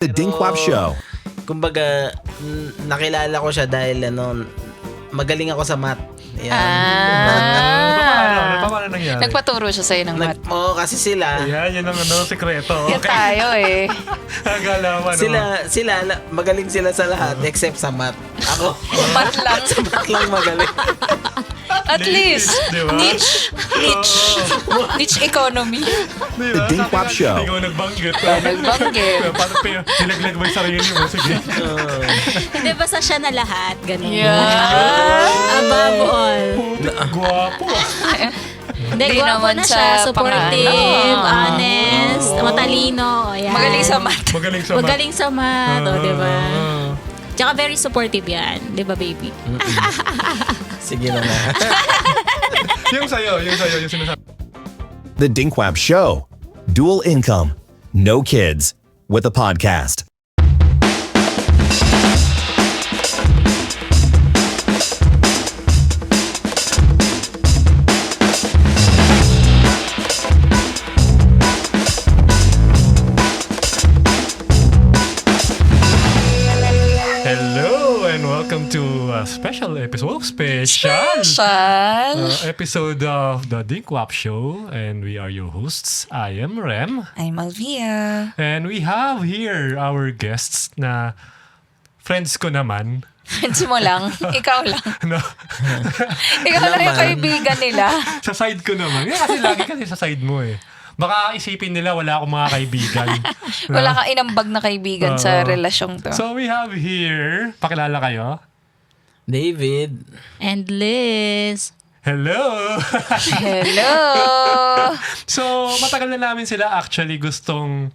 The Dinkwap Show. Kumbaga, nakilala ko siya dahil magaling ako sa math. Yan. Paano nangyari? Nagpaturo siya sa'yo ng math. Oo, kasi sila, Yan ang sekreto. Yan tayo eh. Akala mo, sila, magaling sila sa lahat except sa math. Ako, Math lang. sa math lang magaling. At least, diba? niche economy. Diba? The Dinkwap Show. Hindi ko nagbanggit. Nagbanggit. Paano pinaglag mo yung sarili mo? Sige. Hindi, basta siya na lahat. Ganun. Yeah. Above all. Gwapo. Hindi, Di gwapo naman na sa siya. Supportive, pangano. honest, matalino. O, yan. Magaling sa math. Magaling sa math. Magaling sa math, o, diba? Tsaka very supportive yan. Diba, baby? Sige na nga. Yung sa'yo, yung sinasabi. The Dinkwap Show. Dual income. No kids. With a podcast. Hello and welcome to a special episode. Episode of The Dinkwap Show, and we are your hosts. I am Rem, I'm Alvia. and we have here our guests na friends ko naman. Friends mo lang. Ikaw lang. No? Ikaw lang yung kaibigan nila. Sa side ko naman. Kasi lagi kasi sa side mo eh. Baka isipin nila wala akong mga kaibigan. Wala kang inambag na kaibigan sa relasyong to. So we have here, pakilala kayo. David. And Liz. Hello! Hello! So, matagal na namin sila actually gustong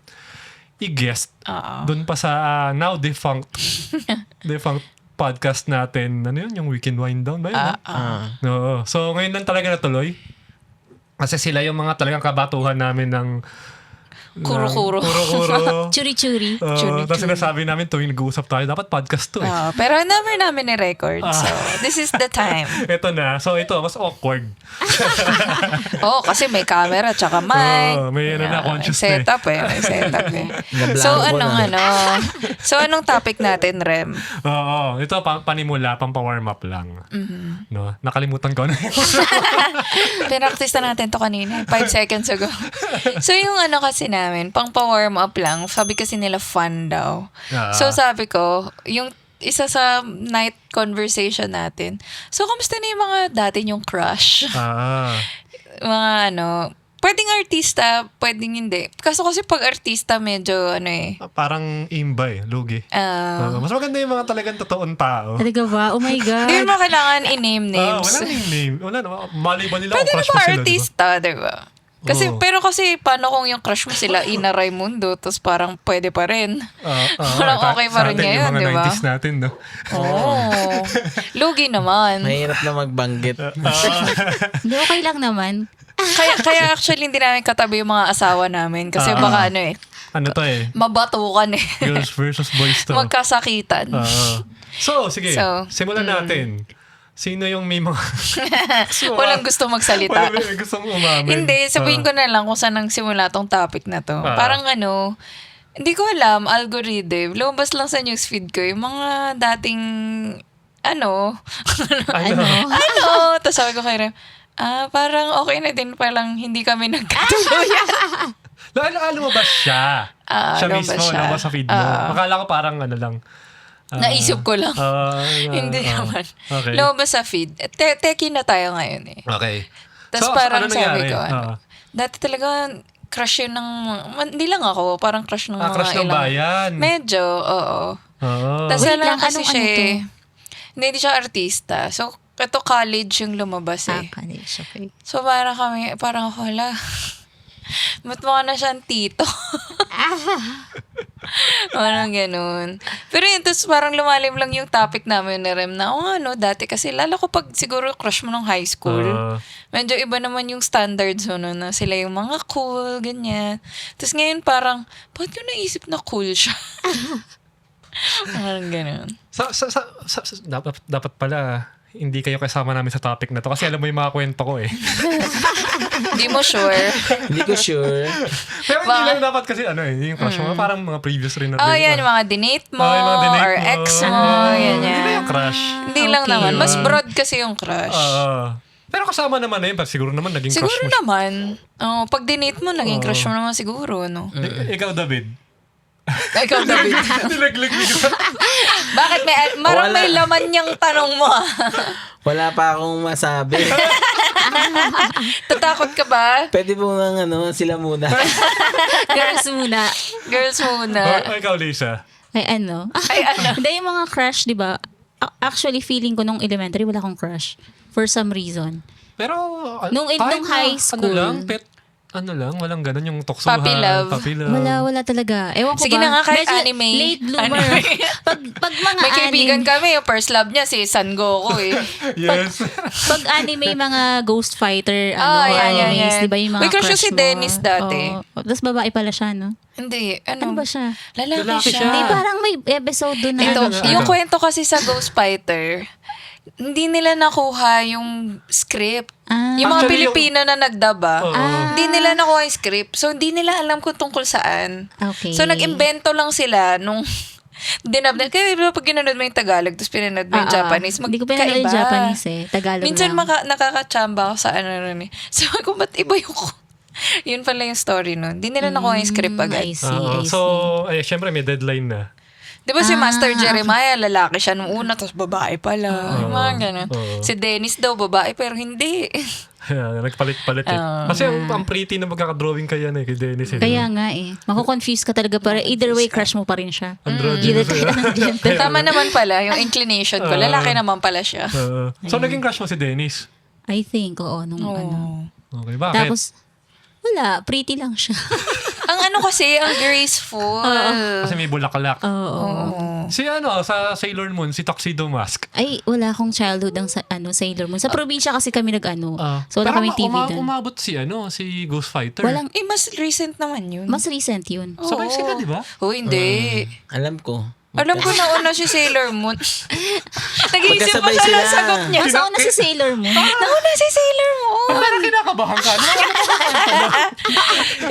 i-guest doon pa sa now defunct podcast natin. Ano yun? Yung Weekend Wind Down ba yun? No. So, ngayon lang talaga natuloy. Kasi sila yung mga talagang kabatuhan namin ng Kuro-kuro. Kuro-kuro. Churi-churi. Tapos sinasabi namin tuwing nag-uusap tayo, dapat podcast to eh. Pero never namin ni-record. So, this is the time. Ito na. So, ito, mas awkward. Kasi may camera tsaka mic. May conscious na eh. May setup eh. Nablanko So, anong topic natin, Rem? Oo. Ito, panimula, pampa-warm up lang. No? Nakalimutan ko na. Pinractice na natin to kanina. 5 seconds ago. So, yung kasi namin, pang pa-warm up lang. Sabi kasi nila fun daw. So, sabi ko, yung isa sa night conversation natin. So, kamusta na yung mga dati yung crush? Mga pwedeng artista, pwedeng hindi. Kasi pag artista, medyo Parang imba eh, lugi. Mas maganda yung mga talagang totoong tao. Talaga ba? Oh my God. Hindi mo kailangan i-name names. Wala name name. Wala naman. Mali ba nila Pwede kung na crush ba mo sila, artista, diba? Pero kasi, paano kung yung crush mo sila, Ina Raimundo, tapos parang pwede pa rin. Parang okay pa rin ngayon, di ba? Yung mga diba? 90s natin, no? Lugi naman. Mahirap na magbanggit. Hindi, okay lang naman. Kaya actually, hindi namin katabi yung mga asawa namin. Kasi baka Ano to eh? mabatukan eh. Girls versus boys to. Magkasakitan. So, sige. So, Simulan natin. Sino yung may mga... Walang gusto magsalita. Walang may gustong umamin. Hindi, sabihin ko na lang kung saan nang simula tong topic na to. Parang hindi ko alam, algorithm. Lumabas lang sa newsfeed ko yung mga dating, Tapos sabi ko kay Rem, parang okay na din, parang hindi kami nagkatuluyan. Lumabas siya. Siya mismo, lumabas sa feed mo. Akala ko parang lang. Naisip ko lang. Hindi naman. Okay. Lumabas sa feed. Teki na tayo ngayon eh. Okay. Tapos So, parang ano sabi nangyari? ko, dati talaga crush yun ng, hindi lang ako, parang crush ng mga crush ng bayan. Medyo, oo. Tapos Wait lang lang, kasi anong siya to? Hindi siya artista. So, ito college yung lumabas eh. College, okay. So, parang wala. Ba't mukha na siyang tito? Parang ganun. Pero yun, tapos parang lumalim lang yung topic namin ni Rem na, dati kasi, lalo ko pag siguro crush mo nung high school, medyo iba naman yung standards na sila yung mga cool, ganyan. Tapos ngayon parang, bakit ko naisip na cool siya? Parang ganun. Dapat pala, hindi kayo kasama namin sa topic na to kasi alam mo yung mga kwento ko eh. Hindi mo sure. Hindi ko sure. Pero hindi lang dapat kasi yung crush mo, parang mga previous rin na Oh, din. yan, yung mga dinate mo, yung mga dinate or mo. ex mo, yan Hindi na yan. yung crush. Hindi lang Okay. naman. Mas broad kasi yung crush. Pero kasama naman na yun, pero siguro naman naging Siguro crush mo siya. naman. Oh, pag dinate mo, naging crush mo naman siguro, no? Ikaw, David. Ikaw, David. Nilaglag ka. Bakit may laman niyang tanong mo? Wala pa akong masabi. Tatakot ka ba? Pwede po nga sila muna. Girls muna. Girls muna. O, ikaw, Lisa. Ay, ano? Hindi, yung mga crush, di ba? Actually, feeling ko nung elementary, wala akong crush. For some reason. Pero, Nung kahit high na, school. walang ganun yung tuksuhan. Puppy love. Wala talaga. Ewan ko Sige ba? na nga, kahit Medyo anime. Late bloomer. pag mga May kaibigan anime, kami, yung first love niya si San Goku eh. Yes. pag anime, mga Ghost Fighter, yan. animes, di ba yung mga May crush crush si mo? Dennis dati. Oo. Tapos babae pala siya, no? Hindi, Ano ba siya? Lalaki siya. Hindi, parang may episode doon na. Ito, Ano? yung kwento kasi sa Ghost Fighter, hindi nila nakuha yung script. Yung mga Actually, Pilipino na nagdaba, Oo. hindi nila nakuha yung script. So, hindi nila alam kung tungkol saan. Okay. So, nag-invento lang sila nung dinab na. Kaya diba, pag ginanood mo yung Tagalog, tapos pinanood mo yung Japanese, Hindi ko pinanood yung magkaiba. Japanese eh. Tagalog Minsan lang. nakakachamba ako sa nun eh. So, kung ba't iba yung yun pala yung story nun. Hindi nila nakuha yung script agad. I see, Oo. I see. So, syempre may deadline na. Di ba si Master Jeremiah, lalaki siya nung una, tapos babae pala. Yung mga ganun. Si Dennis daw, babae, pero hindi. Nagpalit-palit eh. Kasi ang pretty na magkakadrawing kaya na kay Dennis eh. Kaya nga eh. Mako-confuse ka talaga para either way crush mo pa rin siya. Androgynous Either ka ng gender. Tama naman pala, yung inclination ko. Lalaki naman pala siya. So, naging crush mo si Dennis? I think, oo, nung ano. Okay, bakit? Tapos, wala, pretty lang siya. Ang ano kasi, ang graceful. Kasi may bulaklak. Oo. Si sa Sailor Moon, si Tuxedo Mask. Ay, wala akong childhood ang Sailor Moon. Sa probinsya kasi kami so wala pero kami TV doon. umabot si Ghost Fighter. Walang, Eh, mas recent naman yun. mas recent yun. Sabay sila, di ba? Oh, hindi. Alam ko. Alam ko na una si Sailor Moon. Nag-iisip pa Magkasabay siya sila. ng sagot niya. Mas una si Sailor Moon. Nauna si Sailor Moon. Parang kinakabahan ka.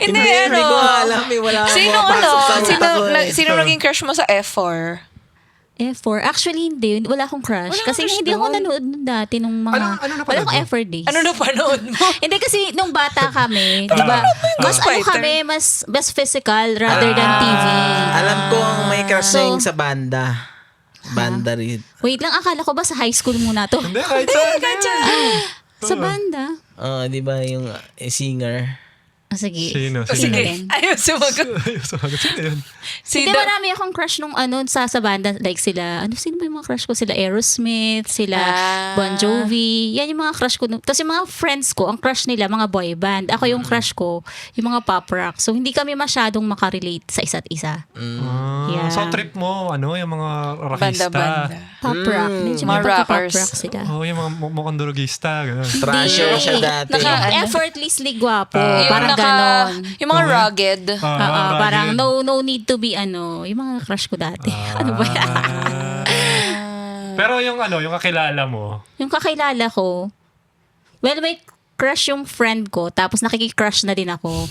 Hindi, Hindi ko alam eh. Wala akong Sino mapasok sa utak ko eh. sino naging crush mo sa F4? F4. Actually, hindi. Wala akong crush. Kasi hindi ako nanood nun dati nung mga... Ano napanood wala akong mo? F4 days. Ano na panood mo? Hindi kasi nung bata kami, di ba? Mas Ghost Fighter? kami, mas physical rather than TV. Alam ko ang may crush So- na yung sa banda. Banda rin. Wait lang, akala ko ba sa high school muna to? Hindi, kahit saan. Sa banda? Di ba yung singer? Sige. Sino? Sige. Sino? Ayaw sumagot. Sino yun? Hindi, marami akong crush nung sa banda. Like sila, sino ba yung mga crush ko? Sila Aerosmith, sila Bon Jovi. Yan yung mga crush ko. Tapos yung mga friends ko, ang crush nila, mga boy band. Ako yung crush ko, yung mga pop rock. So, hindi kami masyadong makarelate sa isa't isa. Yeah. So, trip mo, yung mga rockista. Banda-banda. Pop rock. Medyo Mga may pop rockers. rock sila. Yung mga mukhang drogista. Ganun. Trasher siya dati. Yung effortlessly gwapo. Yung Parang ganon. Yung mga rugged. Parang no need to be yung mga crush ko dati. Ano ba yan? Pero yung kakilala mo, Yung kakilala ko, well, may crush yung friend ko, tapos nakikicrush na din ako.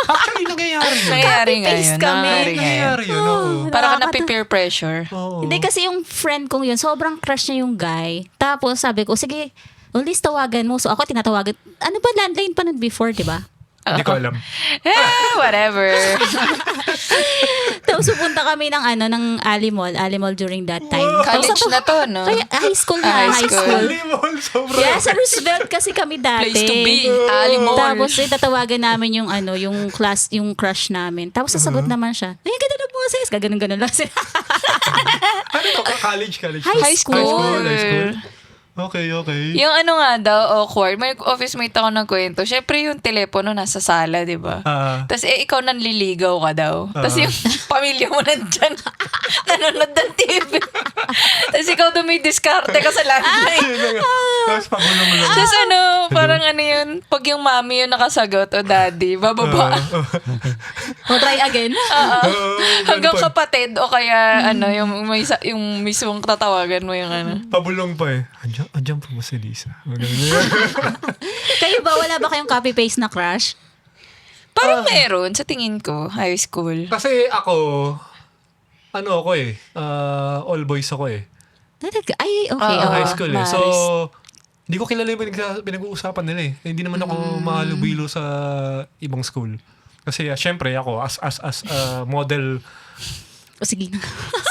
actually nangyayari yun. Nangyayari Copy-paste ngayon. kami. Nangyayari ngayon. Nangyayari yun, oo. Para ka na-peer pressure. Oo. Hindi kasi yung friend kong yun, sobrang crush niya yung guy. Tapos sabi ko, sige, at least tawagan mo. So ako tinatawagan. Ano ba, landline pa nun before, di ba? Hindi ko alam. Whatever. Tapos pupunta kami ng Alimol during that time. College na to, no? Kaya high school na, High high school. school. Limol, sobrang. Yeah, sa Roosevelt kasi kami dati. Place to be. Alimol. Tapos tatawagan namin yung class, yung crush namin. Tapos sasagot naman siya, ay, ganda na boses. Gaganon-ganon lang sila. Ano to? College? High school. High school. Okay. Yung nga daw, awkward. May office mate ako ng kwento. Siyempre yung telepono nasa sala, di ba? Tapos ikaw nanliligaw ka daw. Tapos yung pamilya mo nandyan, nanonood ng TV. Tapos ikaw dumidiskarte ka sa landline. Tapos pagulong mo lang. Tapos parang ano yun, pag yung mami yung nakasagot o daddy, bababa. O try again. Hanggang kapatid o kaya yung mismong tatawagan mo yung ano. Pabulong pa eh. Andiyan pa mo si Lisa. Ganun. Kayo ba, wala ba kayong copy-paste na crush? Parang meron sa tingin ko, high school. Kasi ako, ako eh, all boys ako eh. Talaga? Ay, okay. High school eh. So, Maris. hindi ko kilala yung pinag-uusapan nila eh. Hindi naman ako malubilo sa ibang school. Kasi syempre ako, as model O sige na.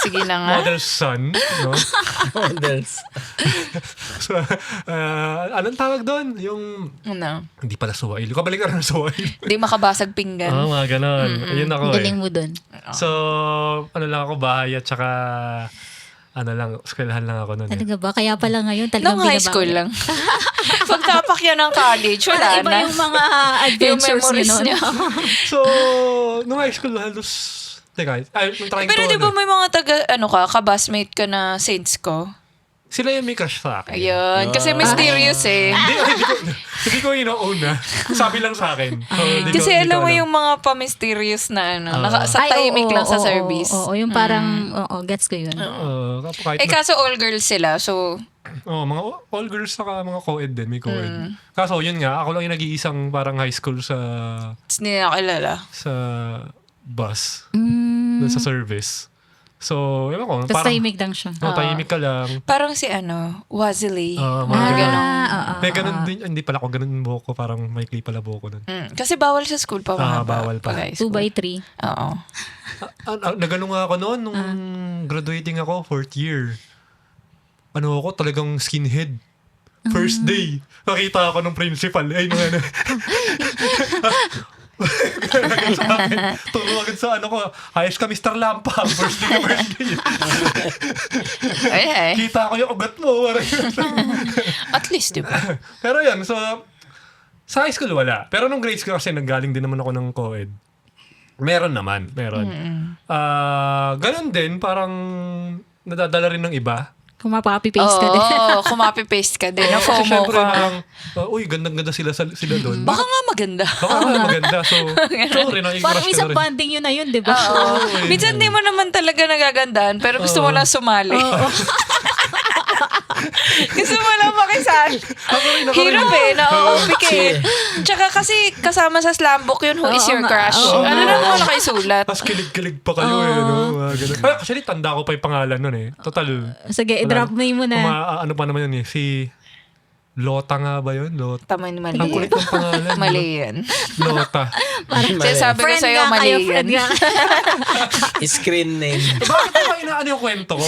Sige na nga. model son, no? Models. So, anong tawag doon? Yung, Ano? hindi pala suwail. Kabalik ka ng suwail. Di makabasag pinggan. Mga ganon. Ayun ako Galing eh. mo dun. So, lang ako, bahay at saka, eskwelahan lang ako noon. Talaga ba? Kaya pala ngayon talagang Nung high school lang. Pagtapak yan ng college, wala Parang iba na. yung mga adventures memories niyo. niya. So, nung high school, halos, nung trying Pero to, di ba may mga kabasmate ka na saints ko? sila yung may crush sa akin. Ayun. Kasi mysterious eh. Hindi ko ino-own na. Sabi lang sa akin. So, hindi Kasi ko alam mo alam. yung mga pa-mysterious na sa Ay, tahimik oo, lang sa oo, service. Oo, yung parang, gets ko yun. Kahit Kaso all girls sila, so mga all girls saka mga co-ed din, may co-ed. Kaso yun nga, ako lang yung nag-iisang parang high school sa hindi na kilala. bus, dun sa service. So, ewan ko, Tapos parang tahimik lang siya. tahimik ka lang. Parang si Wazili. Mga ganun. oo. May ganun din, hindi pala ako ganun buhok ko, parang may maikli pala buhok ko nun. Kasi bawal sa school pa mga bawal pa. 2x3. Oo. Nagano nga ako noon, nung graduating ako, 4th year. Ako, talagang skinhead. First day, nakita ako ng principal. Ay, mga turo agad sa ko, ayos ka Mr. Lampa. First day. Ay. Kita ko yung ugat mo. At least, di ba? Pero yan, so, sa high school wala. Pero nung grade school kasi nanggaling din naman ako ng co-ed. Meron. Ganon din, parang nadadala rin ng iba. Kung mapapi-paste ka din. Oo, kumapi-paste ka din. Kasi Na-FOMO syempre, ka. parang, uy, gandang-ganda sila doon. Baka nga maganda. Baka nga maganda. So, sorry, Parang nai-crush ka isang na rin. bonding yun na yun, di ba? Oo. Minsan di mo naman talaga nagagandahan, pero gusto mo lang sumali. Gusto mo lang makisal. Ako rin. Hirap eh, na-OP ka eh. Tsaka kasi kasama sa slam book yun, who is your crush? Ano na mo nakaisulat? Tapos kilig-kilig pa kayo eh. No? Ganun. Actually, tanda ko pa yung pangalan nun eh. Total. Sige, i-drop name mo na. Ano pa naman yun eh. Si Lota nga ba yun? Lota. Tama ni mali Ang kulit yan. ng pangalan. Mali yan. Lota. Sinasabi ko Friend sa'yo, nga mali kayo, yan. friend nga. Screen name. Bakit ako inaano yung kwento ko?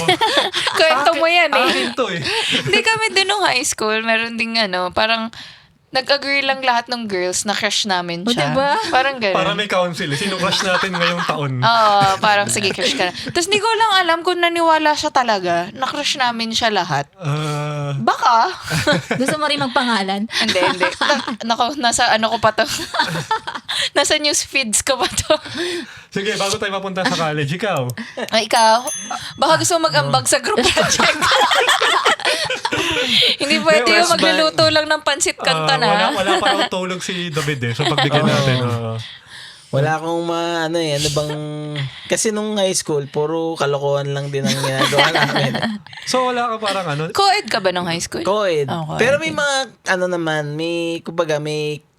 Kwento mo yan eh. Akin to eh. Hindi kami din nung high school, meron ding parang nag-agree lang lahat ng girls na crush namin O, siya. diba? Parang gano'n. Para may council eh. Sino crush natin ngayong taon? Oo, parang sige, crush ka na. Tapos hindi ko lang alam kung naniwala siya talaga na crush namin siya lahat. Baka. Gusto mo rin magpangalan? Hindi. Nako, nasa ko pa to. Nasa news feeds ko pa to. Sige, bago tayo mapunta sa college, ikaw. Ay, ikaw, baka gusto mo mag-ambag sa group project. Hindi pwede yung magluluto lang ng pansit kanta na. Wala pa akong tulog si David eh. So pagbigyan natin. Wala akong ano bang... Kasi nung high school, puro kalokohan lang din ang ginagawa namin. So wala ka parang ano? Co-ed ka ba nung high school? Co-ed. Okay. Pero may mga, naman,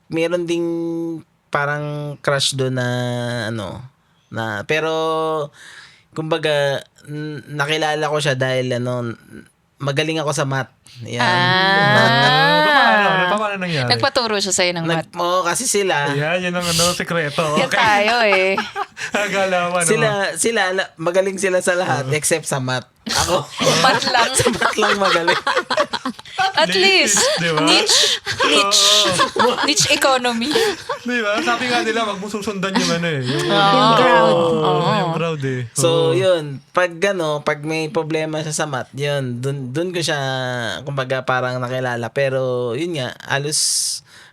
meron ding parang crush doon na, pero, kumbaga, nakilala ko siya dahil, magaling ako sa math. Yan. Paano nangyari? Nagpaturo siya sa'yo ng math. Kasi sila, Yan ang sekreto. Yan tayo eh. Galawan. sila, magaling sila sa lahat except sa math. Ako, Math lang. sa math lang magaling. At least, Di ba? niche economy. Di ba? Sabi nga nila, wag mo susundan yung Yung crowd. yung crowd eh. So, yun, pag may problema siya sa math, yun, dun ko siya, kumbaga, parang nakilala. Pero, yun nga,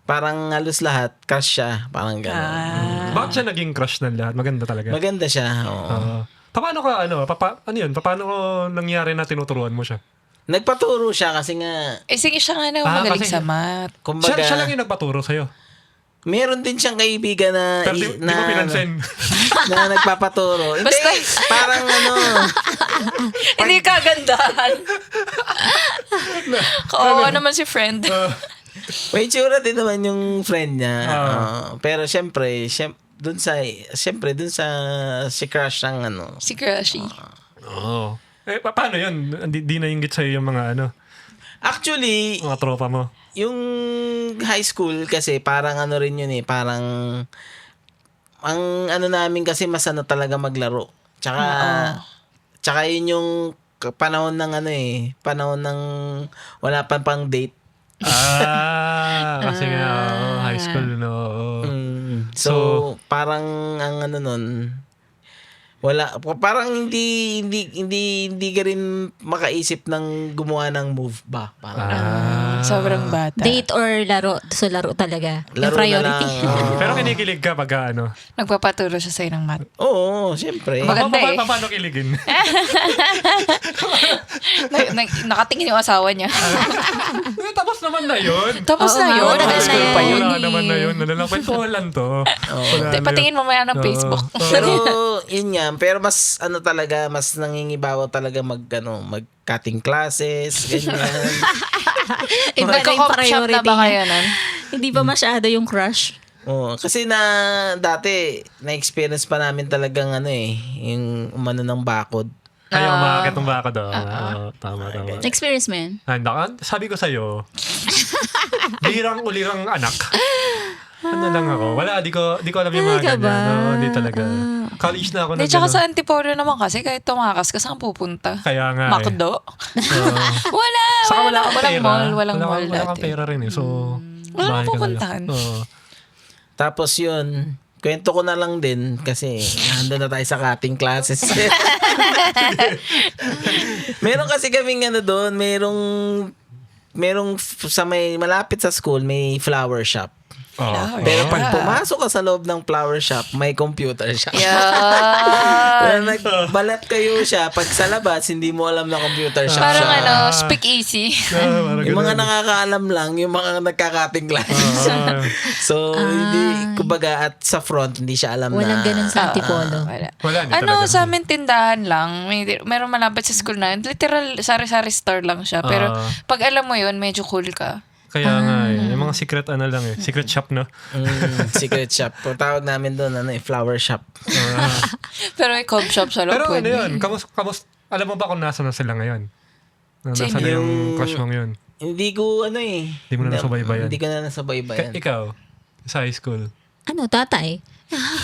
parang halos lahat, crush siya. Parang gano'n. Bakit siya naging crush ng lahat? Maganda talaga. Maganda siya, oo. Paano ka, ano yun? Paano nangyari na tinuturuan mo siya? Nagpaturo siya kasi nga, Sige siya nga na magaling kasi- sa math. kumbaga, Siya lang yung nagpaturo sa'yo. meron din siyang kaibigan na, Pero di mo pinansin. na nagpapaturo. Hindi, Basta- parang Hindi kagandahan. Kawawa naman si friend. may tsura din naman yung friend niya. Ah. Pero syempre, dun sa si crush ng Si Crushy. Oo. Paano yun? Di nainggit sa'yo yung mga Actually, mga tropa mo? yung high school kasi parang rin yun parang ang namin kasi mas talaga maglaro. Tsaka yun yung panahon ng panahon ng wala pang date. Kasi nga, high school, no? So, parang ang nun, wala, parang hindi ka rin makaisip ng gumawa ng move ba? Parang, Sobrang bata. Date or laro? So, laro talaga. Yung laro priority. na lang. Pero kinikilig ka pag Nagpapaturo siya sa'yo ng math. Oo, syempre. Maganda eh. Paano kiligin? Nakatingin yung asawa niya. Tapos naman na yun. Tapos Oo na nga, yun. matagal High na school yan. pa yun. Wala eh. naman na yun. Kwentuhan lang to. Wala na Patingin mo maya ng Facebook. Pero yun nga, pero mas talaga, mas nangingibabaw talaga mag cutting classes, ganyan. Iba na yung Nagka-comp shop na priority ba niya. kayo nun? Hindi ba masyado yung crush? Oo, kasi dati na-experience pa namin talagang yung umano ng bakod. Ayaw umakakit ng baka daw. Tama. Experience mo yun? Sabi ko sa'yo, ulirang anak. Lang ako. Wala, di ko alam yung mga Talaga ba? ganyan. No, di talaga. College na ako Hindi, tsaka sa Antipolo naman kasi kahit tumakas ka, saan pupunta? Kaya nga Makdo? Wala. Saka wala kang Walang pera. mall. Walang mall Wala kang dati. pera rin eh. So, Wala bahay kang ka na lang. pupuntahan. Oo. Tapos yun, kwento ko na lang din kasi nandun na tayo sa cutting classes. Meron kasi kaming doon, merong sa malapit sa school, may flower shop. Oo. Pero pag pumasok ka sa loob ng flower shop, may computer shop. Yan. Nagbalat kayo siya, pag sa labas, hindi mo alam na computer shop Parang siya. speak easy. Parang Yung mga ganun. nakakaalam lang, yung mga nagkakating classes. So, hindi, kumbaga, at sa front, hindi siya alam Walang na. ganun sa Antipolo. Wala. Wala, hindi talaga. Sa amin tindahan lang. Meron malapit sa school na yun. Literal, sari-sari store lang siya. Pero pag alam mo yun, medyo cool ka. Kaya nga eh. Yung mga secret lang eh. Secret shop, no? Secret shop. Tawag namin doon, flower shop. Pero may cob shop sa loob. Pero ano pwede. yun? Alam mo ba kung nasa na sila ngayon? Nasa na yung crush mong yun? Hindi ko, Hindi mo na nasubaybayan. Hindi ko na nasubaybayan. Ikaw, sa high school, Ano, tatay?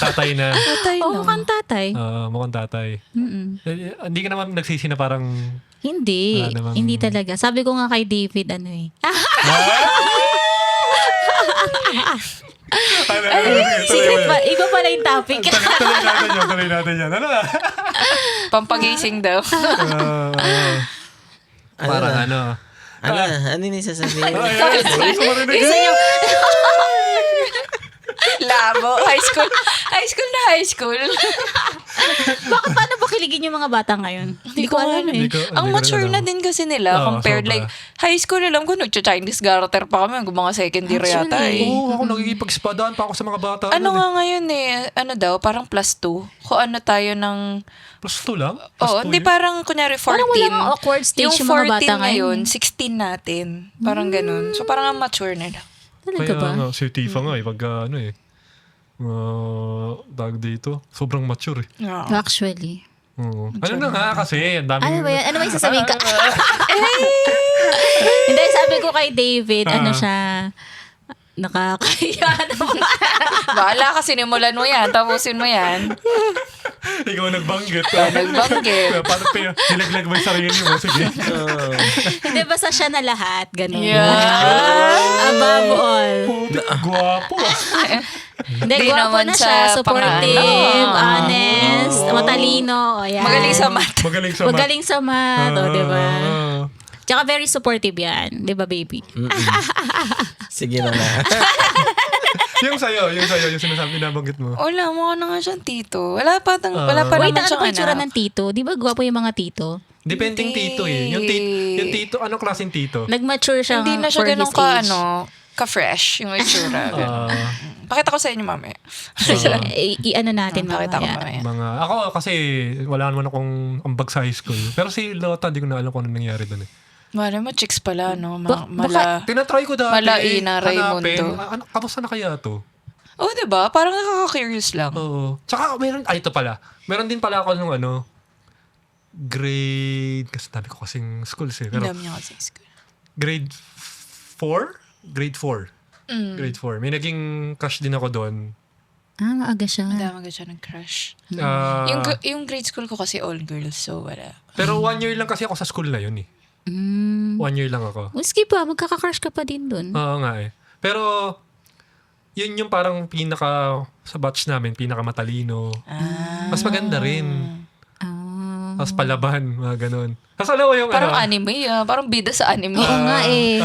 tatay na. Tatay Oo, mukhang tatay. Mukhang tatay. Mm-mm. Hindi ka naman nagsisi na parang... Hindi. Wala namang- Hindi talaga. Sabi ko nga kay David, secret pa. Iba pala yung topic. Tuloy natin yan. Ano ba? Pampagising daw. Parang ano. Ano yung sasabihin? Isa yung, Labo. High school. High school. baka paano ba kiligin yung mga bata ngayon? Hindi ko alam eh. Ang mature na din kasi nila Oo, compared sobra. like high school alam ko nagcha-Chinese garter pa kami mga second year yata eh. Oo, ako nagkikipag-spadaan pa ako sa mga bata. Ano nga ngayon eh, ano daw, parang plus 2. Kung ano tayo ng... Plus 2 lang? Plus Oo, 2 hindi yun? parang kunyari 14. Parang walang awkward stage yung mga bata ngayon. 16 natin. Parang ganun. So parang ang mature nila. Talaga Kaya ba? nga, si Tifa nga eh, pagka ano eh. Tawag dito, sobrang mature eh. Yeah. Actually. Oo. Ano na nga kasi, ang daming... Ano ba yan? Ano ba yung sasabihin ka? Hindi, sabi ko kay David, ano siya, nakakaya naman. Bahala ka, sinimulan mo yan, tapusin mo yan. Ikaw nagbanggit. Nagbanggit. Parang nilaglag mo yung sarili mo. Sige. Hindi, basta siya na lahat. Ganun. Yeah. Above all. Gwapo. Hindi, Di gwapo naman na sa siya. Supportive, pangalan. honest, matalino. O, yan. Magaling sa math. Magaling sa math. Magaling sa math. O, diba? Ah. Tsaka very supportive yan. Di ba, baby? Sige na nga. yung sa'yo, yung sinasabi nabanggit mo. Wala, mukha na nga siyang tito. Wala pa Wait, naman ano siyang pa itsura anak. ng tito? Di ba gwapo yung mga tito? Depending Hindi. tito eh. Yung tito, anong klaseng tito? Nag-mature siya Hindi na siya for ganun his age. ka-fresh yung itsura. Pakita ko sa inyo mamaya. I-ano natin Pakita ko mamaya. mamaya. Ako kasi wala naman akong ambag sa high school. Pero si Lota, di ko na alam kung ano nangyari doon eh. Mara mo, chicks pala, no? Baka- Tinatry ko dati. Malaina, Raimundo. Kamusta na kaya to? Oh, diba? Parang nakaka-curious lang. Oo. Tsaka ito pala. Meron din pala ako nung grade, kasi sabi ko kasing schools eh. Pero Alam niya kasi school. grade 4? Grade 4. Grade 4. May naging crush din ako doon. Maaga siya. Madami ka siya ng crush. Ah, Yung grade school ko kasi all girls, so wala. pero 1 year lang kasi ako sa school na yun eh. 1 year lang ako. Maski pa, magkaka-crush ka pa din dun. Oo nga eh. Pero, yun yung parang sa batch namin, pinaka matalino. Mas maganda rin. Mas palaban, mga ganun. Tapos alam mo yung Parang anime, parang bida sa anime. Oo nga eh.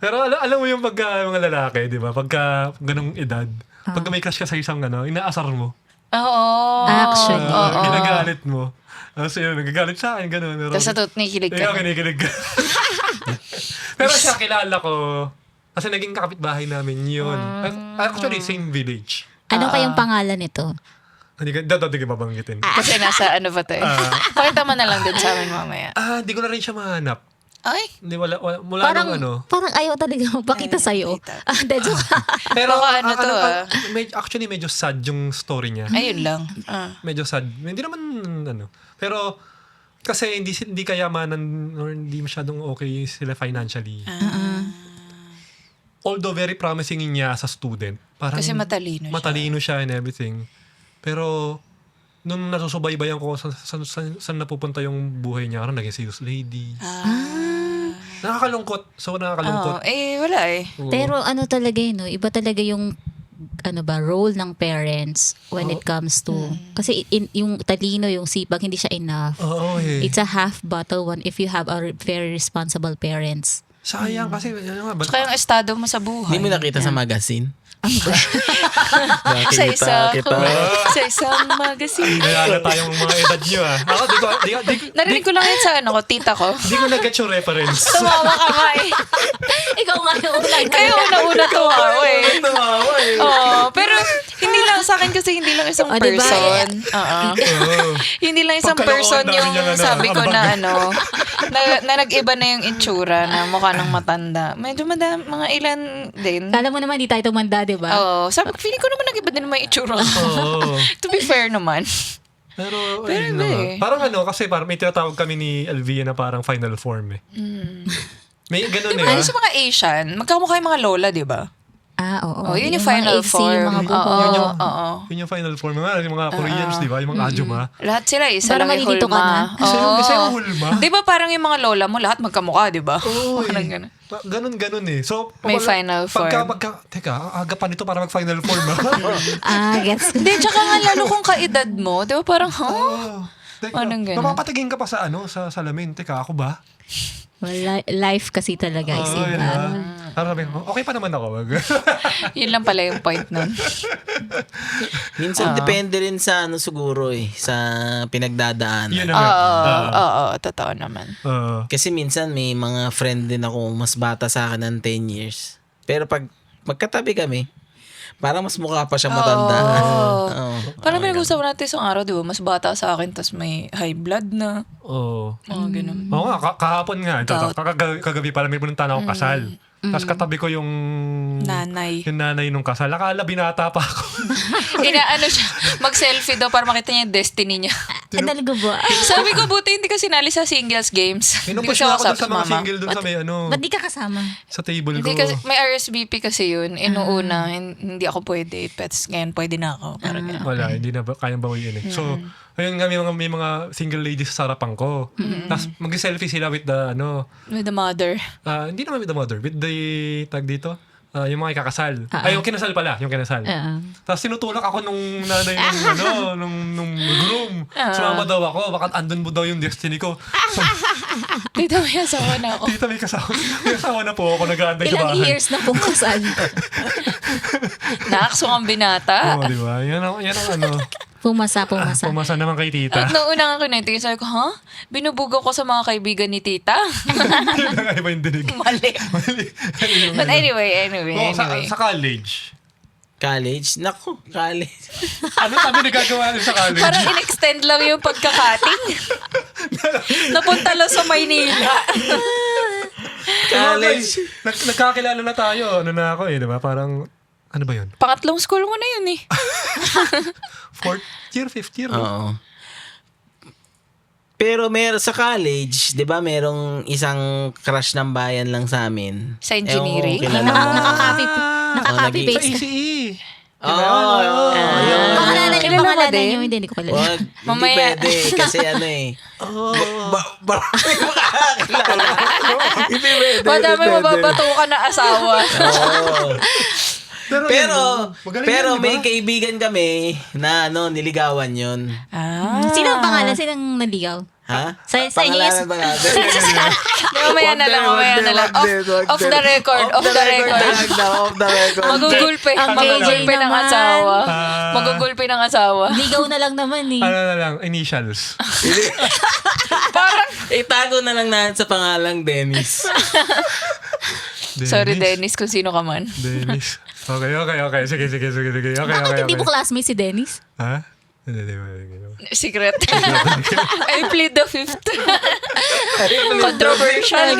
Pero alam mo yung pagka mga lalaki, di ba? Pagka ganung edad, pagka may crush ka sa isang inaasar mo. Oo. Actually. Ginagalit mo. Tapos yun, nagagalit sa akin, ganun. Pero, Tapos kinikilig ikaw, ka. kinikilig ka. Pero siya, kilala ko. Kasi naging kapitbahay namin yun. Actually, same village. Ano kayong pangalan nito? Hindi ka babanggitin. Kasi nasa ano ba to eh. Pakita mo na lang din sa amin mamaya. Hindi ko na rin siya mahanap. Ay, Hindi, wala mula Parang, nung parang ayaw talaga magpakita sa'yo. Joke. Pero Baka ano to, actually medyo sad yung story niya. ayun lang. Medyo sad. Hindi naman Pero kasi hindi kayamanan or hindi masyadong okay sila financially. Although very promising niya as a student. Parang Kasi matalino siya. Matalino siya and everything. Pero nung nasusubaybayan ko saan napupunta yung buhay niya, parang naging serious lady. Nakakalungkot. So, nakakalungkot. Wala eh. Oo. Pero ano talaga yun, no? Iba talaga yung role ng parents when it comes to kasi yung talino, yung sipag, hindi siya enough. Oo eh. It's a half battle one if you have a very responsible parents. Sayang kasi Tsaka yung estado mo sa buhay. Hindi mo nakita sa magazine? Sa isang magazine. Nalala tayong mga edad nyo Ako, Narinig ko lang yun sa tita ko. di ko na-get yung reference. Tumawa ka nga eh. Ikaw nga yung ulan. Kayo una tumawa eh. Tumawa eh. Pero hindi lang sa akin kasi hindi lang isang Oh, diba? person. Hindi lang isang Pagkalokohan person namin yung yung sabi ko na ambag. na nag-iba na yung itsura na mukha ng matanda. Medyo mga ilan din. Kala mo naman di tayo tumanda, di ba? Oo. Sabi ko, feeling ko naman nag-iba din naman yung itsura ko. Oo. To be fair naman. Pero Pero ayun hindi na nga. eh. Parang kasi parang may tinatawag kami ni Alvia na parang final form eh. May ganun Diba, sa mga Asian, magkamukha yung mga lola, di ba? Oo. Yun yung mga final AC, form. Yung mga buhok. Yun yung, Oo. yun yung final form. Yung mga Koreans, di ba? Yung mga Ajuma. Lahat sila, isa Parang lang yung malilito ka hulma. na. Isa yung hulma. Di ba parang yung mga lola mo, lahat magkamukha, di ba? Oo Parang eh. ganun. Ganun eh. So, May final form. Teka, aga pa nito para mag-final form Gets ko. Hindi, tsaka nga lalo kung kaedad mo, di ba parang, Teka, Anong ganun? mapapatiging ka pa sa salamin. Teka, ako ba? Well, life kasi talaga is Oo, iba. yun Parang sabi ko, okay pa naman ako. Yun lang pala yung point nun. Minsan depende rin sa siguro sa pinagdadaanan. Yun na nga. Oo, totoo naman. Kasi minsan may mga friend din ako mas bata sa akin ng 10 years. Pero pag magkatabi kami, parang mas mukha pa siya matanda. Oo. Parang pinag-usapan natin isang araw, di ba? Mas bata sa akin, tas may high blood na. Oo. Mga ganun. Oo nga, kahapon nga. Kagabi pala may pununtan akong kasal. Tapos katabi ko yung Nanay. Yung nanay nung kasal. Akala binata pa ako. Inaano siya, mag-selfie daw para makita niya yung destiny niya. Talaga ba? Sabi ko, buti hindi ka sinali sa singles games. Hindi ko Pinupush siya na ako dun kasama sa mga mama. single dun sa may Ba't di ka kasama? sa table ko. Hindi kasi, may RSVP kasi yun. Inuuna, hindi ako pwede. Pets, ngayon pwede na ako. Parang ganun. Wala, hindi na kayang bawiin eh. So, ayun nga, may mga single ladies sa harapan ko. Tapos mag-selfie sila with the With the mother. hindi naman with the mother, with the tag dito. yung mga ikakasal. Ay, yung kinasal pala. Yung kinasal. Tapos tinutulak ako nung nanay nung groom. Sumama daw ako. Baka andun mo daw yung destiny ko. Tita, may asawa na ako. Tita, may kasawa na po ako. Nag-aantay sa Ilang bahay. years na pong kasal. Nakakso kang binata. Oo, di ba? Yan ang ano. Pumasa. Pumasa naman kay tita. At noong unang ako natin, sabi ko, binubugaw ko sa mga kaibigan ni tita. Iba yung dinig. Mali. But anyway. Oo, sa college. College? Naku, college. Ano sabi nagagawa natin sa college? Parang in-extend lang yung pagkakating. Napunta lang sa Maynila. College. Nagkakilala na tayo. Ano na ako di ba? Parang, ano ba yun? Pangatlong school mo na yun eh. 4th year, 5th year. Oo. Pero sa college, 'di ba, merong isang crush ng bayan lang sa amin. Sa engineering? Ewan ko, kilala mo. Nakaka-copy Sa paste. ECE. Oo. Yun. Pangalan Kilala mo pangalan din? niyo, hindi ko kilala. Wag, hindi Mamaya. pwede. Kasi ano eh. Makakakilala. Hindi pwede. Madami hindi pwede. mababato ka na asawa. Oo. Magaling Pero yan, di may ba? kaibigan kami na niligawan yun. Sino ang pangalan? Sinong naligaw? Ha? Sa inyo Pangalanan ba natin? Mamaya na lang. Off the record. Off the record. Magugulpe. Ang Magugulpe KJ ng naman. asawa. Magugulpe ng asawa. Ligaw na lang naman eh. Ano na lang, initials. Itago na lang natin sa pangalang Dennis. Sorry, Dennis, kung sino ka man. Dennis. Okay. Sige. Okay. Bakit hindi mo classmate si Dennis? Ha? Hindi. Secret. I plead the fifth. Controversial.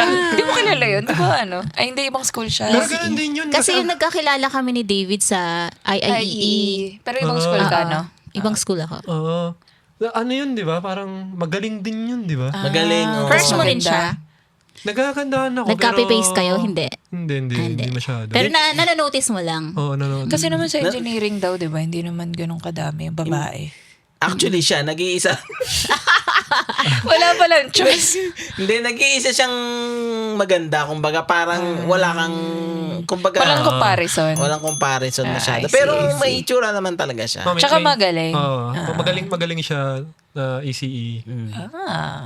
Hindi mo kilala yun. Di ba ano? Ay, hindi. Ibang school siya. Pero ganun din yun. Kasi yung nagkakilala kami ni David sa IIEE. IE. Pero ibang school ka, no? Ibang school ako. Oo. Ano yun, di ba? Parang magaling din yun, di ba? Magaling. Oh. Crush mo rin maganda. siya? Nagkakandahan ako. Nag-copy-paste pero- kayo? Hindi. Hindi masyado. Pero nanonotice mo lang. Oo, no. Kasi naman sa engineering daw, di ba? Hindi naman ganun kadami yung babae. Actually siya, nag-iisa. Wala palang choice. Hindi, nag-iisa siyang maganda. Kumbaga, parang wala kang... Kumbaga, Walang comparison. Walang comparison I masyado. see, Pero I see. may itsura naman talaga siya. Tsaka magaling. Oo. Magaling siya na ECE.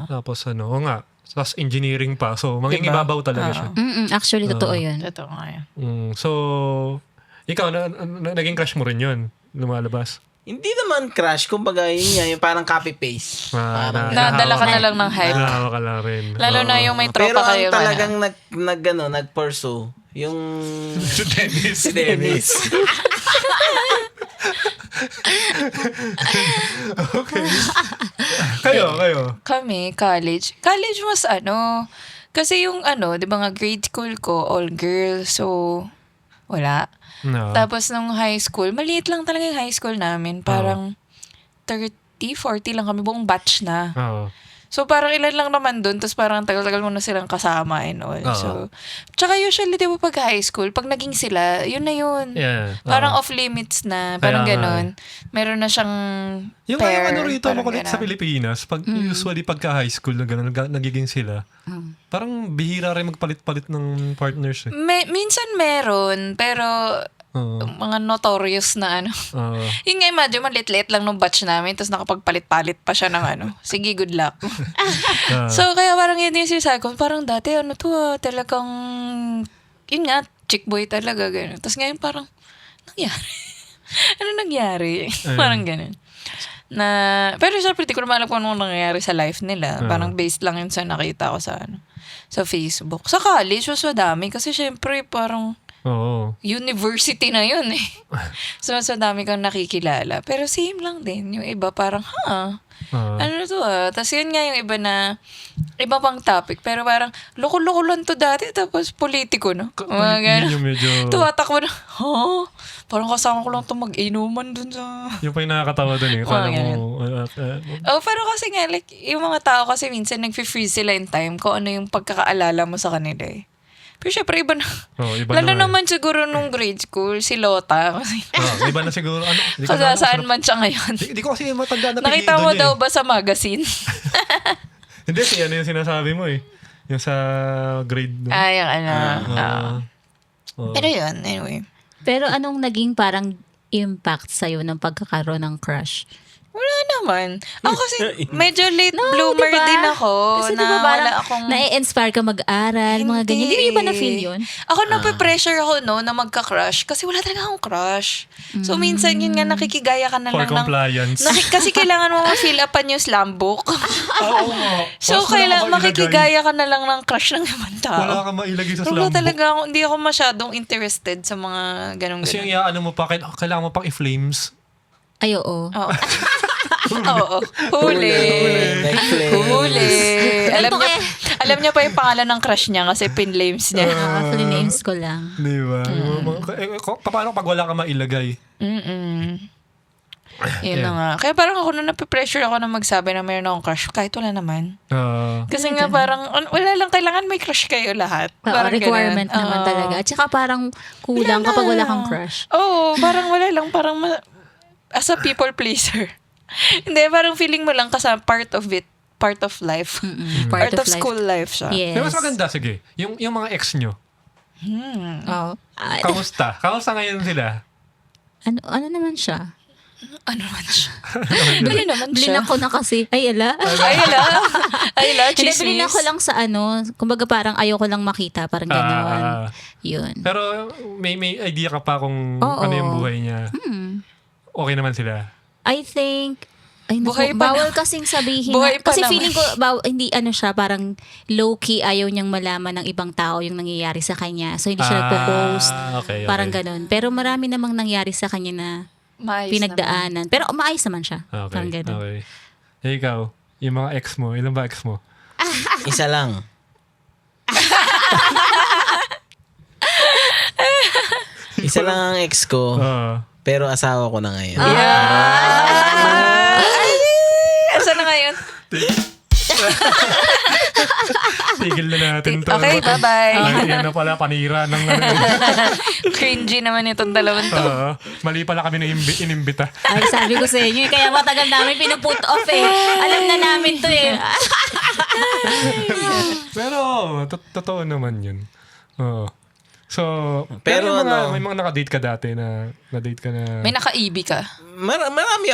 Tapos oo nga. Tapos engineering pa. So, mangingibabaw talaga siya. Actually, totoo yun. Totoo nga yan. So, ikaw, naging crush mo rin yun. Lumalabas. Hindi naman crush. Kumbaga, yun nga, yung parang copy-paste. Nadala ka na lang ng hype. Nahawa ka lang rin. Lalo na yung may Pero tropa kayo. ang talagang nag-pursue, yung... Si Dennis. Si Dennis. Kayo. Kami, college. College was kasi yung di ba nga grade school ko, all girls. So, wala. No. Tapos nung high school, maliit lang talaga yung high school namin. Parang 30, 40 lang kami. Buong batch na. Oo. So, parang ilan lang naman dun. Tapos parang tagal-tagal mo na silang kasama and all. So, tsaka usually, di ba pag high school, pag naging sila, yun na yun. Yeah. Parang off-limits na. Parang Kaya nga ganon. Meron na siyang Yung pair. ano rito, parang makulit sa ganon. Pilipinas, pag usually pagka high school na gano'n, nagiging sila, parang bihira rin magpalit-palit ng partners eh. Minsan meron, pero Oo. mga notorious na Oo. Yung nga, imagine, malit-lit lang nung batch namin, tapos nakapagpalit-palit pa siya ng sige, good luck. So, kaya parang yun yung sinasabi ko, parang dati, talagang, yun nga, chick boy talaga, gano'n. Tapos ngayon parang, nangyari? Ano nangyari? Parang gano'n. Pero syempre, di ko naman alam kung anong nangyayari sa life nila. Parang based lang yun sa nakita ko sa Facebook. Sa college, mas madami. Kasi syempre, parang, Oo. university na yun eh. So, dami kang nakikilala. Pero same lang din. Yung iba parang, ano na to Tapos yun nga yung iba na, iba pang topic. Pero parang, loko-loko lang to dati. Tapos politiko, no? Mga Yun gano'n. yung medyo... Tumatakbo na, parang kasama ko lang to mag-inuman dun sa... Yung pa yung nakakatawa dun eh. Kala ganun. mo... pero kasi nga, like, yung mga tao kasi minsan nag-freeze sila in time kung ano yung pagkakaalala mo sa kanila eh. Pero syempre, iba na. iba Lalo na. naman siguro nung grade school, si Lota. Kasi, Iba na siguro. Di ko kasi na alam saan kung man siya ngayon. Di ko kasi matanda na Nakita apelyido mo niya daw eh. ba sa magazine? Hindi, ano yung sinasabi mo eh. Yung sa grade. Yung Oo. Pero yun, anyway. Pero anong naging parang impact sa'yo ng pagkakaroon ng crush? Wala naman. Ako kasi medyo late bloomer diba? din ako. Kasi na diba parang wala akong... na-inspire ka mag-aral, mga ganyan. Hindi mo ba na-feel yun? Ako nape-pressure ako no na magka-crush kasi wala talaga akong crush. So minsan yun nga nakikigaya ka na For lang compliance. kasi kailangan mo ma-fill upan yung slam book. Oo nga. So Tapos wala kailangan kang mailagay. makikigaya ka na lang ng crush ng ibang tao. Wala kang mailagay sa Pero slam book. talaga ako, hindi ako masyadong interested sa mga ganong Kasi yung ano mo pa, kailangan mo pang i-flames. Ay, oo. Oo. Oo. Huli. Like flames. Huli. Ganito Alam niya pa yung pangalan ng crush niya kasi pinlames niya. Names ko lang. Di ba? Paano pag wala kang mailagay? Yun na nga. Kaya parang ako na nape-pressure ako na magsabi na mayroon akong crush kahit wala naman. Kasi nga parang wala lang, kailangan may crush kayo lahat. Oo, Parang requirement ganun. naman Oo. talaga. At saka parang kulang Wala kapag na. wala kang crush. Oo, parang wala lang. Parang as a people pleaser. Hindi, parang feeling mo lang kasi part of it. Part of life. Part, of life. school life siya. Yes. Di mas maganda, sige. Yung mga ex nyo, Oo. kamusta? Kamusta ngayon sila? Ano naman siya? Ano naman siya? Bili naman siya. Blinak ko na kasi. Ay, ala. Ay, ala, Hindi, chismis. blinak ko lang sa kumbaga parang ayoko lang makita. Parang gano'n. Yun. Pero may idea ka pa kung Oo. ano yung buhay niya. Okay naman sila. I think, ay naku, Buhay pa bawal naman. kasing sabihin. Buhay pa Kasi naman. feeling ko, hindi siya, parang low-key ayaw niyang malaman ng ibang tao yung nangyayari sa kanya. So, hindi siya nagpo-post. Okay. Parang ganun. Pero marami namang nangyari sa kanya na Maayos pinagdaanan. Pero maayos naman siya. Okay. Parang ganun. Okay. Ikaw, yung mga ex mo, ilan ba ex mo? Isa lang. Isa lang ang ex ko, pero asawa ko na ngayon. Asa na ngayon? Tigil na natin to. Okay, bye-bye. Yan na pala, panira ng Cringy naman itong dalawang to. mali pala kami na inimbita. Ay, sabi ko sa inyo, kaya matagal namin pinuput off eh. Alam na namin to eh. Pero, totoo naman yun. Oo. So, Pero may mga, ano- may mga nakadate ka dati na-date ka na... May naka-EB ka. Marami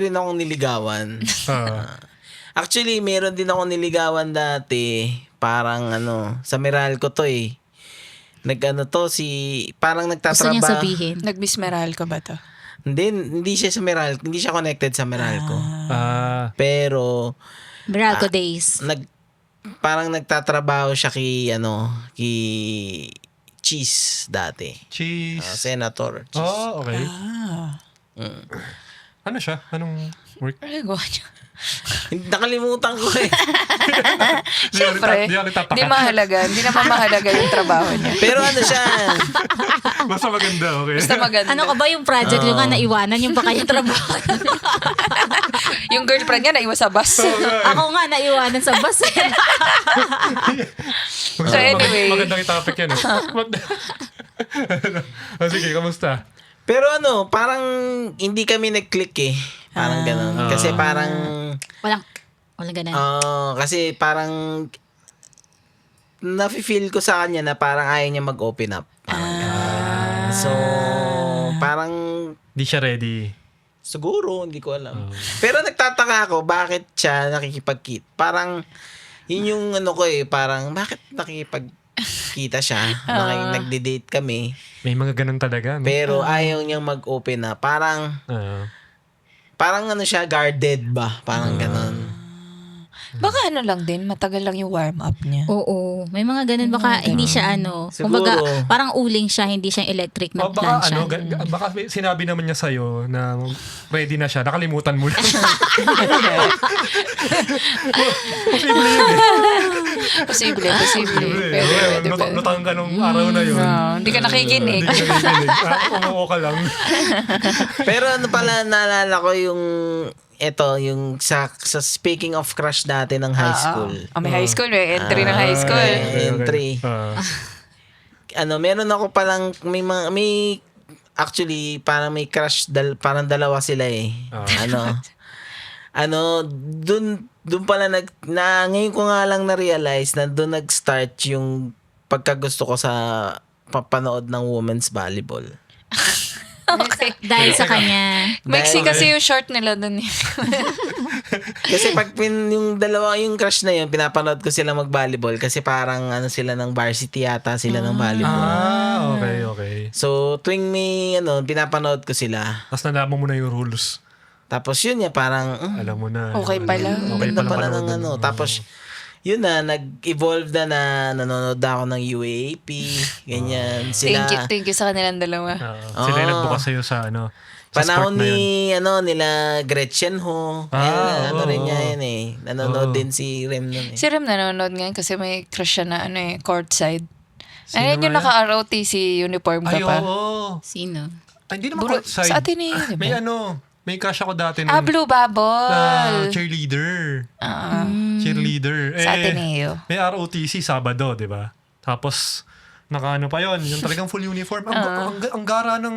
rin akong niligawan. Actually, meron din akong niligawan dati. Parang sa Meralco to eh. Parang Gusto nagtatrabaho. niya sabihin. Nag-mismeral ka ba to? Hindi siya sa Meralco. Hindi siya connected sa Meralco. Pero, Meralco Days. parang nagtatrabaho siya kay Cheese dati. Cheese. Senator Cheese. Oh, okay. Ano siya? Anong work? Ano gawa niya? Nakalimutan ko eh. Siyempre, Di ako nagtataka. di mahalaga. Hindi naman mahalaga yung trabaho niya. Pero siya, Basta maganda, okay. Basta maganda. Ano ka ba yung project yung nga naiwanan yung pa kayong trabaho? Yung girlfriend niya naiwas sa bus. Ako nga naiwanan sa bus eh. So anyway. Magandang topic yan. Sige, kamusta? pero parang hindi kami nag-click eh. Parang ganun. Kasi parang, Walang ganun. kasi parang, nafe-feel ko sa kanya na parang ayaw niya mag-open up. Parang ganun. So, parang, Di siya ready. siguro, hindi ko alam. Pero nagtataka ako, bakit siya nakikipag-kit? Parang, yun yung ko eh, parang, bakit nakikipagkita siya? Nagde-date kami, May mga ganun talaga. No? pero ayaw niyang mag-open up. Parang, parang siya, guarded ba? Parang ganun. Baka lang din, matagal lang yung warm up niya. Oo. May mga ganun. Baka hindi siya kumbaga Siguro. parang uling siya, hindi siya electric na O baka plancha. baka sinabi naman niya sa'yo na ready na siya, nakalimutan mo lang. Posible yun eh. Posible. Pwede. Nutang ka nung araw na yun. Hindi ka nakikinig. Hindi ka nakikinig. Umuo ka lang. Pero pala, naalala ko yung yung sa speaking of crush dati ng high school. May high school. May entry ng high school. Entry. Meron ako palang, actually, parang may crush, parang dalawa sila eh. Dun pala ngayon ko nga lang na-realize na dun nag-start yung pagkagusto ko sa papanood ng women's volleyball. Okay. Dahil sa kanya. Maiksi Dahil- kasi yung short nila dun eh. Kasi pag yung dalawa yung crush na yun, pinapanood ko sila mag-volleyball kasi parang ano sila ng varsity yata sila ng volleyball. Okay. So, tuwing may pinapanood ko sila. Tapos nalaman mo na yung rules. Tapos yun parang, Alam mo na. Okay pala. Okay ganda pala pala ng panoodin. Tapos, yun na, nag-evolve na nanonood ako ng UAP, ganyan. Sila, Thank you sa kanilang dalawa. Sila yung nagbukas sa'yo sa sa panahon sport na yun. nila Gretchen Ho. Rin niya yun eh. Nanonood din si Rem nun eh. Si Rem nanonood ngayon kasi may crush siya na courtside. Sino Ayun yung nga yan? naka-ROTC uniform ka Ay, pa. oo. Sino? Ay, hindi naman Bro, courtside. sa Ateneo, di ba? May crush ako dati Blue Bubble. na cheerleader. Cheerleader. Sa Ateneo. May ROTC Sabado, di ba? Tapos, nakaano pa yon yung talagang full uniform. Ang gara ng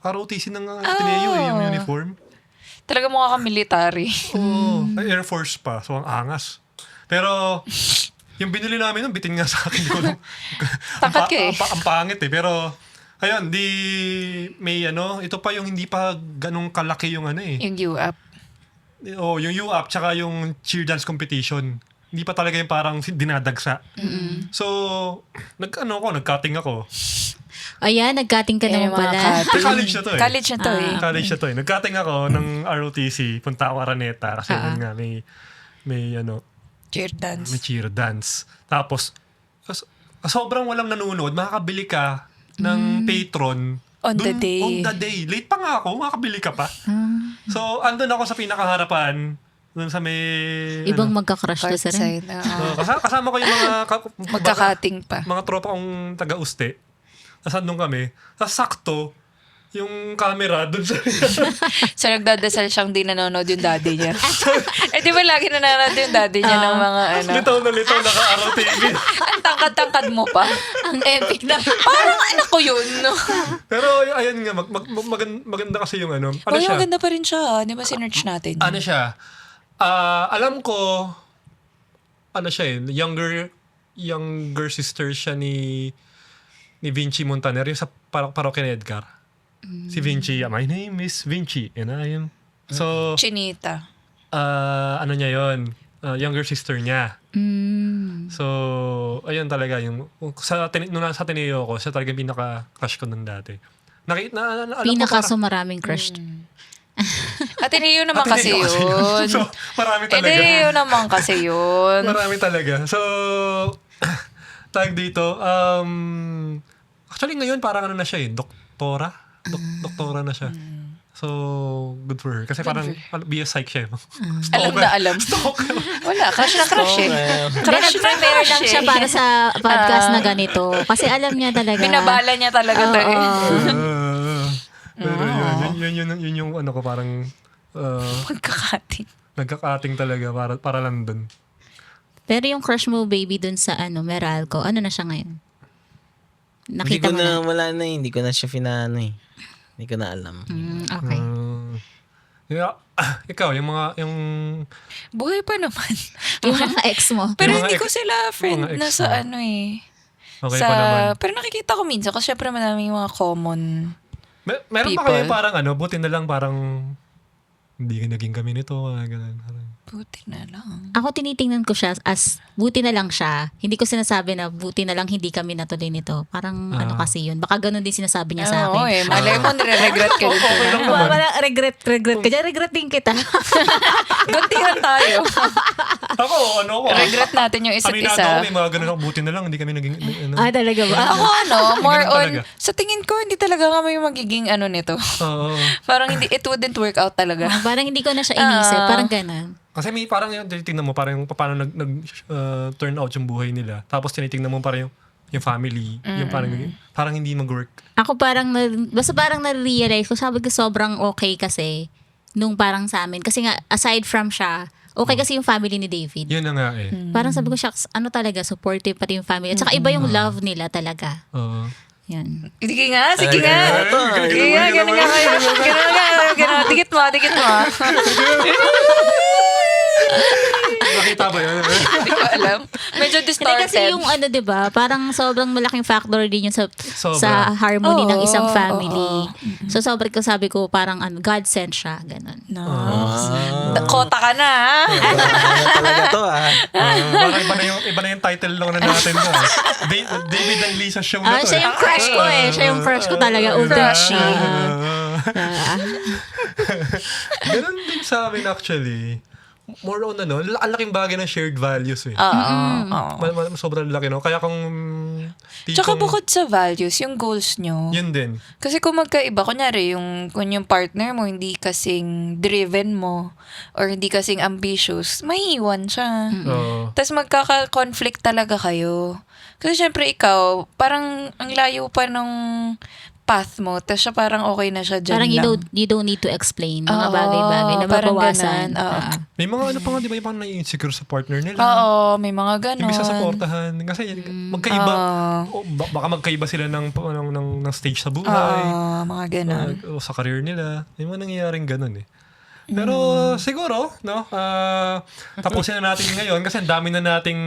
ROTC ng Ateneo yung uniform. Talaga mukha kang military. Oo. Air Force pa. So, ang angas. Pero, yung binili namin nun, bitin nga sa akin. Tangkad ka eh. Ang pangit eh. Pero, ayun, ito pa yung hindi pa ganong kalaki yung Yung U-up. yung U-up tsaka yung cheer dance competition. Hindi pa talaga yung parang dinadagsa. So, nag-cutting ako. Ayan, nag-cutting ka naman Yung mga pala. cutting. College na to eh. College na to eh. College na to eh. Nag-cutting ako ng ROTC, punta ako Araneta kasi yun nga, Cheer dance. may cheer dance. Tapos, sobrang walang nanonood, makakabili ka ng patron. On the day. On the day. Late pa nga ako, makakabili ka pa. So, andun ako sa pinakaharapan, dun sa may... Ibang magka-crush to sa rin. Courtside. oo. kasama ko yung mga... Magka-cutting pa. mga tropa kong taga-uste. Tapos andun kami. Tapos sakto, yung camera dun sa... So, nagdadasal siyang di nanonood yung daddy niya. Di ba lagi nanonood yung daddy niya ng mga litaw na naka-araw TV. Ang tangkad-tangkad mo pa. Ang epic na. Parang anak ko yun, no? Pero ayun nga, maganda kasi yung ano Uy, siya? maganda pa rin siya. Di ba sinerch natin? Ano siya? Alam ko, siya eh, younger sister siya ni Vinci Montaner, yung sa parokya ni Edgar. Si Vinci, my name is Vinci, and I am... So, Chinita. ano niya yon, younger sister niya. So, ayun talaga, yung, nung nasa Ateneo ko, siya talaga yung pinaka-crush ko nun dati. Alam ko Pinaka maraming crush. Ateneo naman kasi yun. So, marami talaga. Ateneo naman kasi yun. Marami talaga. So, tag dito, actually ngayon parang na siya eh, doktora na siya. So, good for her. Kasi parang BS Psych siya. Alam na alam. Wala, crush na crush eh. Crush na Nag-prepare lang crush siya eh. para sa podcast na ganito. Kasi alam niya talaga. Binabala niya talaga to eh. Pero yun yung ano ko parang Magkakating. nagkakating talaga para lang dun. Pero yung crush mo, baby, dun sa Meralco, ano na siya ngayon? Nakita mo na? Wala na hindi ko na siya finano eh. Hindi ko na alam. Okay. Ikaw, yung Buhay pa naman. Yung mga ex mo. Pero Yung mga hindi ko ex- sila friend mga ex na sa mo. Okay sa, pa naman. pero nakikita ko minsan kasi syempre maraming mga common. Meron pa people. kayo parang buti na lang parang hindi naging kami nito, ganun. Buti na lang. Ako tinitingnan ko siya as buti na lang siya. Hindi ko sinasabi na buti na lang hindi kami natuloy nito. Parang ano kasi yun. Baka ganun din sinasabi niya sa Oo akin. eh. Malay mo, nire-regret ka dito. Okay lang naman. Wala, regret ka dyan. Regret din kita. Gantihan tayo. Ako, Regret natin yung isa't aminado isa. ako, may mga ganun ako, buti na lang, hindi kami naging, Talaga ba? Ako more Ganun on, talaga. sa tingin ko, hindi talaga kami magiging nito. Oo. Parang hindi, it wouldn't work out talaga. Parang hindi ko na siya inisip. Parang ganun. Kasi may parang yung tinitingnan mo, parang yung paano turn out yung buhay nila. Tapos tinitingnan mo parang yung family, yung parang hindi mag-work. Ako parang, basta parang na-realize ko, sabi ko sobrang okay kasi, nung parang sa amin. Kasi nga, aside from siya, okay kasi yung family ni David. Yun na nga eh. Parang sabi ko, shucks, talaga, supportive pati yung family. At saka iba yung love nila talaga. Oo. Yan. Sige nga, sige nga. Ito, Sige nga, ganun nga kayo. Ganun nga, ganun. Dikit mo. Nakita ba yun? Hindi ko alam. Medyo Hindi distorted. kasi yung ano, 'di ba? Parang sobrang malaking factor din yun sa Sobra. harmony ng Oo, isang family. oo. So sobrang ko sabi ko parang God sent siya, ganun. Nice. Kota ka na, ha? Ano talaga to, Parang iba na yung title lang na natin to. David and Lisa show na to. Siya yung crush ko eh. Siya yung crush ko talaga. Crushy. Ganun din sa amin actually. More on ano, ang laking bagay ng shared values eh. Oo. Sobrang laki, no? Kaya kung Tsaka bukod sa values, yung goals nyo. yun din. Kasi kung magkaiba, kunyari, kung yung partner mo hindi kasing driven mo or hindi kasing ambitious, maiiwan siya. Oo. Tapos magkaka-conflict talaga kayo. Kasi syempre ikaw, parang ang layo pa nung path mo, tapos siya parang okay na siya dyan Parang lang. you don't need to explain mga Oo, bagay-bagay na parang mabawasan. ganun, oo. May mga ano pa nga, di ba, yung parang nai-insecure sa partner nila. Oo, may mga ganon. Imbis na supportahan. Kasi magkaiba. Oo. Baka magkaiba sila ng stage sa buhay. Oo, mga ganon. O sa career nila. May mga nangyayaring ganun eh. Pero siguro, no, tapusin na natin ngayon kasi ang dami na nating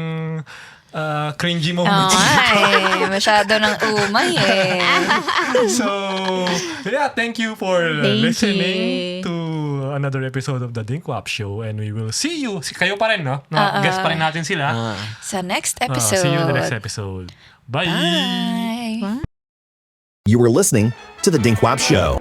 cringy moments. Ay, masyado ng umay eh. So, yeah, thank you for Thank listening you. to another episode of The Dinkwap Show and we will see you. Kayo pa rin, no? Guest pa rin natin sila. Sa next episode. See you in the next episode. Bye! Bye. You were listening to The Dinkwap Show.